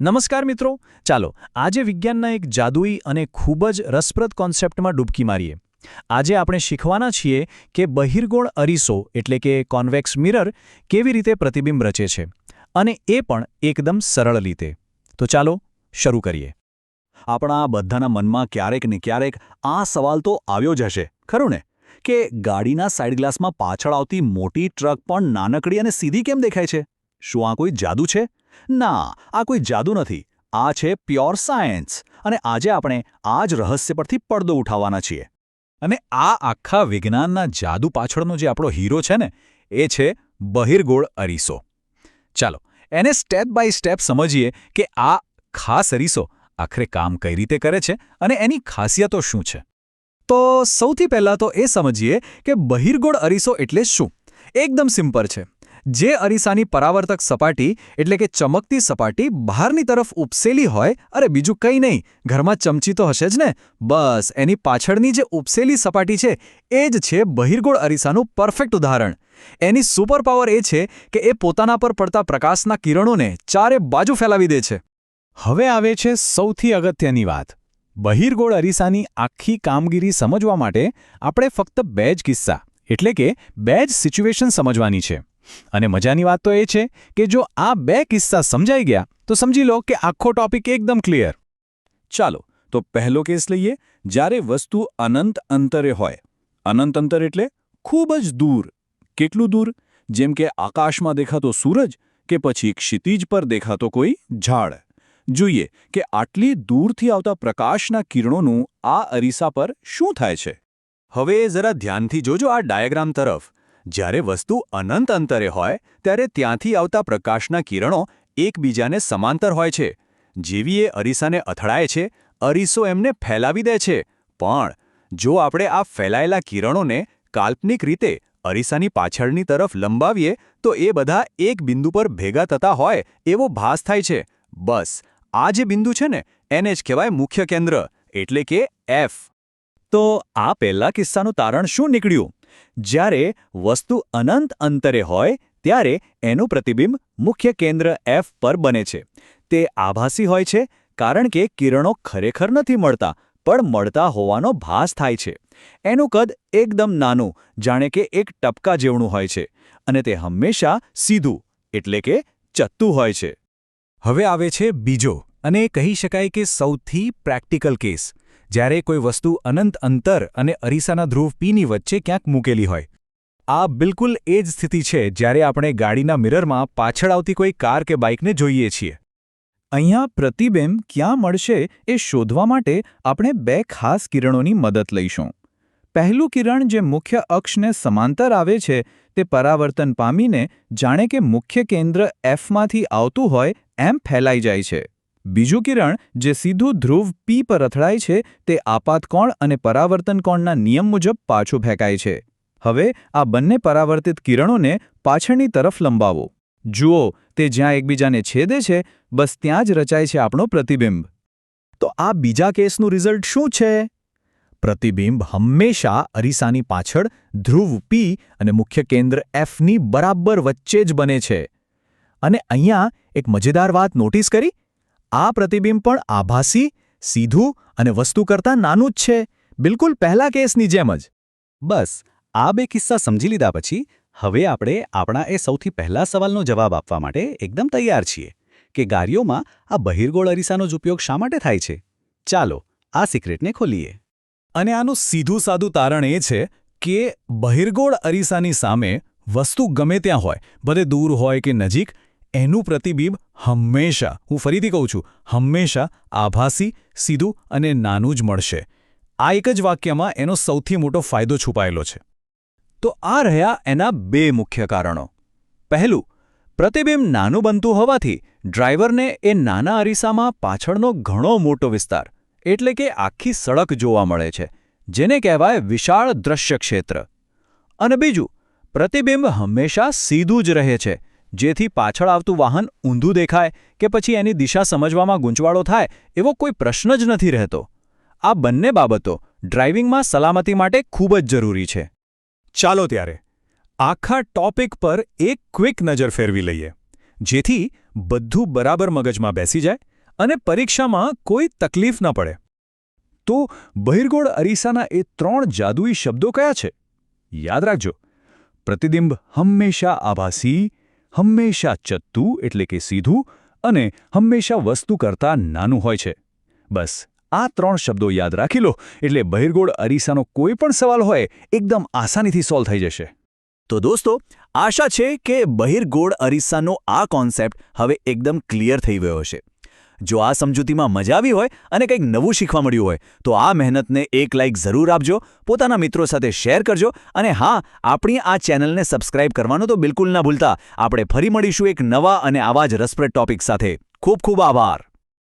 નમસ્કાર મિત્રો, ચાલો આજે વિજ્ઞાનના એક જાદુઈ અને ખૂબ જ રસપ્રદ કોન્સેપ્ટમાં ડૂબકી મારીએ. આજે આપણે શીખવાના છીએ કે બહિર્ગોળ અરીસો એટલે કે કોન્વેક્સ મિરર કેવી રીતે પ્રતિબિંબ રચે છે, અને એ પણ એકદમ સરળ રીતે. તો ચાલો શરૂ કરીએ. આપણા બધાના મનમાં ક્યારેક ને ક્યારેક આ સવાલ તો આવ્યો જ હશે, ખરું ને? કે ગાડીના સાઇડ ગ્લાસમાં પાછળ આવતી મોટી ટ્રક પણ નાનકડી અને સીધી કેમ દેખાય છે? શું આ કોઈ જાદુ છે? ના, આ કોઈ જાદુ નથી. આ છે પ્યોર સાયન્સ. અને આજે આપણે આ જ રહસ્ય પરથી પડદો ઉઠાવવાના છીએ. અને આ આખા વિજ્ઞાનના જાદુ પાછળનો જે આપણો હીરો છે ને, એ છે બહિર્ગોળ અરીસો. ચાલો એને સ્ટેપ બાય સ્ટેપ સમજીએ કે આ ખાસ અરીસો આખરે કામ કઈ રીતે કરે છે અને એની ખાસિયતો શું છે. તો સૌથી પહેલાં તો એ સમજીએ કે બહિર્ગોળ અરીસો એટલે શું. એકદમ સિમ્પલ છે. જે અરીસાની પરાવર્તક સપાટી એટલે કે ચમકતી સપાટી બહારની તરફ ઉપસેલી હોય, અરે બીજું કંઈ નહીં, ઘરમાં ચમચી તો હશે જ ને, બસ એની પાછળની જે ઉપસેલી સપાટી છે એ જ છે બહિર્ગોળ અરીસાનું પરફેક્ટ ઉદાહરણ. એની સુપરપાવર એ છે કે એ પોતાના પર પડતા પ્રકાશના કિરણોને ચારે બાજુ ફેલાવી દે છે. હવે આવે છે સૌથી અગત્યની વાત. બહિર્ગોળ અરીસાની આખી કામગીરી સમજવા માટે આપણે ફક્ત બે જ કિસ્સા એટલે કે બે જ સિચ્યુએશન સમજવાની છે. અને મજાની વાત તો એ છે કે જો આ બે કિસ્સા સમજાઈ ગયા તો સમજી લો કે આખો ટોપિક એકદમ ક્લિયર. ચાલો તો પહેલો કેસ લઈએ, જ્યારે વસ્તુ અનંત અંતરે હોય. અનંત અંતર એટલે ખૂબ જ દૂર. કેટલું દૂર? જેમ કે આકાશમાં દેખાતો સૂરજ કે પછી ક્ષિતિજ પર દેખાતો કોઈ ઝાડ. જોઈએ કે આટલી દૂરથી આવતા પ્રકાશના કિરણોનું આ અરીસા પર શું થાય છે. હવે જરા ધ્યાનથી જોજો આ ડાયાગ્રામ તરફ. જ્યારે વસ્તુ અનંત અંતરે હોય ત્યારે ત્યાંથી આવતા પ્રકાશના કિરણો એકબીજાને સમાંતર હોય છે. જેવી એ અરીસાને અથડાય છે, અરીસો એમને ફેલાવી દે છે. પણ જો આપણે આ ફેલાયેલા કિરણોને કાલ્પનિક રીતે અરીસાની પાછળની તરફ લંબાવીએ તો એ બધા એક બિંદુ પર ભેગા થતા હોય એવો ભાસ થાય છે. બસ આ જે બિંદુ છે ને, એને જ કહેવાય મુખ્ય કેન્દ્ર એટલે કે એફ. તો આ પહેલા કિસ્સાનું તારણ શું નીકળ્યું? જ્યારે વસ્તુ અનંત અંતરે હોય ત્યારે એનું પ્રતિબિંબ મુખ્ય કેન્દ્ર એફ પર બને છે. તે આભાસી હોય છે કારણ કે કિરણો ખરેખર નથી મળતા, પણ મળતા હોવાનો ભાસ થાય છે. એનું કદ એકદમ નાનું, જાણે કે એક ટપકા જેવણું હોય છે, અને તે હંમેશા સીધું એટલે કે ચત્તું હોય છે. હવે આવે છે બીજો અને કહી શકાય કે સૌથી પ્રેક્ટિકલ કેસ. જ્યારે કોઈ વસ્તુ અનંત અંતર અને અરીસાના ધ્રુવ પીની વચ્ચે ક્યાંક મૂકેલી હોય. આ બિલકુલ એ જ સ્થિતિ છે જ્યારે આપણે ગાડીના મિરરમાં પાછળ આવતી કોઈ કાર કે બાઇકને જોઈએ છીએ. અહીંયા પ્રતિબિંબ ક્યાં મળશે એ શોધવા માટે આપણે બે ખાસ કિરણોની મદદ લઈશું. પહેલું કિરણ જે મુખ્ય અક્ષને સમાંતર આવે છે તે પરાવર્તન પામીને જાણે કે મુખ્ય કેન્દ્ર એફમાંથી આવતું હોય એમ ફેલાઈ જાય છે. બીજું કિરણ જે સીધું ધ્રુવ પી પર અથડાય છે તે આપાતકોણ અને પરાવર્તન કોણના નિયમ મુજબ પાછું ફેંકાય છે. હવે આ બંને પરાવર્તિત કિરણોને પાછળની તરફ લંબાવો. જુઓ, તે જ્યાં એકબીજાને છેદે છે બસ ત્યાં જ રચાય છે આપણો પ્રતિબિંબ. તો આ બીજા કેસનું રિઝલ્ટ શું છે? પ્રતિબિંબ હંમેશા અરીસાની પાછળ ધ્રુવ પી અને મુખ્ય કેન્દ્ર એફની બરાબર વચ્ચે જ બને છે. અને અહીંયા એક મજેદાર વાત નોટિસ કરી? આ પ્રતિબિંબ પણ આભાસી, સીધું અને વસ્તુ કરતાં નાનું જ છે, બિલકુલ પહેલા કેસની જેમ જ. બસ આ બે કિસ્સા સમજી લીધા પછી હવે આપણે આપણા એ સૌથી પહેલા સવાલનો જવાબ આપવા માટે એકદમ તૈયાર છીએ કે ગાડીઓમાં આ બહિર્ગોળ અરીસાનો જ ઉપયોગ શા માટે થાય છે. ચાલો આ સિક્રેટને ખોલીએ. અને આનું સીધું સાદું તારણ એ છે કે બહિર્ગોળ અરીસાની સામે વસ્તુ ગમે ત્યાં હોય, ભલે દૂર હોય કે નજીક, એનું પ્રતિબિંબ હંમેશા, હું ફરીથી કહું છું, હંમેશા આભાસી, સીધું અને નાનું જ મળશે. આ એક જ વાક્યમાં એનો સૌથી મોટો ફાયદો છુપાયેલો છે. તો આ રહ્યા એના બે મુખ્ય કારણો. પહેલું, પ્રતિબિંબ નાનું બનતું હોવાથી ડ્રાઈવરને એ નાના અરીસામાં પાછળનો ઘણો મોટો વિસ્તાર એટલે કે આખી સડક જોવા મળે છે, જેને કહેવાય વિશાળ દ્રશ્ય ક્ષેત્ર. અને બીજું, પ્રતિબિંબ હંમેશા સીધું જ રહે છે, જેથી પાછળ આવતું વાહન ઊંધું દેખાય કે પછી એની દિશા સમજવામાં ગૂંચવાડો થાય એવો કોઈ પ્રશ્ન જ નથી રહેતો. આ બંને બાબતો ડ્રાઇવિંગમાં સલામતી માટે ખૂબ જ જરૂરી છે. ચાલો ત્યારે આખા ટોપિક પર એક ક્વિક નજર ફેરવી લઈએ, જેથી બધું બરાબર મગજમાં બેસી જાય અને પરીક્ષામાં કોઈ તકલીફ ન પડે. તો બહિર્ગોળ અરીસાના એ 3 જાદુઈ શબ્દો કયા છે? યાદ રાખજો, પ્રતિબિંબ હંમેશા આભાસી, હંમેશા ચત્તું એટલે કે સીધું અને હંમેશા વસ્તુ કરતાં નાનું હોય છે. બસ આ 3 શબ્દો યાદ રાખી લો એટલે બહિર્ગોળ અરીસાનો કોઈ પણ સવાલ હોય એકદમ આસાનીથી સોલ્વ થઈ જશે. તો દોસ્તો, આશા છે કે બહિર્ગોળ અરીસાનો આ કોન્સેપ્ટ હવે એકદમ ક્લિયર થઈ ગયો હશે. જો આ સમજૂતીમાં મજા આવી હોય અને કંઈક નવું શીખવા મળ્યું હોય તો આ મહેનતને એક લાઇક જરૂર આપજો, પોતાના મિત્રો સાથે શેર કરજો અને હા, આપણી આ ચેનલને સબસ્ક્રાઇબ કરવાનું તો બિલકુલ ના ભૂલતા. આપણે ફરી મળીશું એક નવા અને આવા જ રસપ્રદ ટોપિક સાથે. ખૂબ ખૂબ આભાર.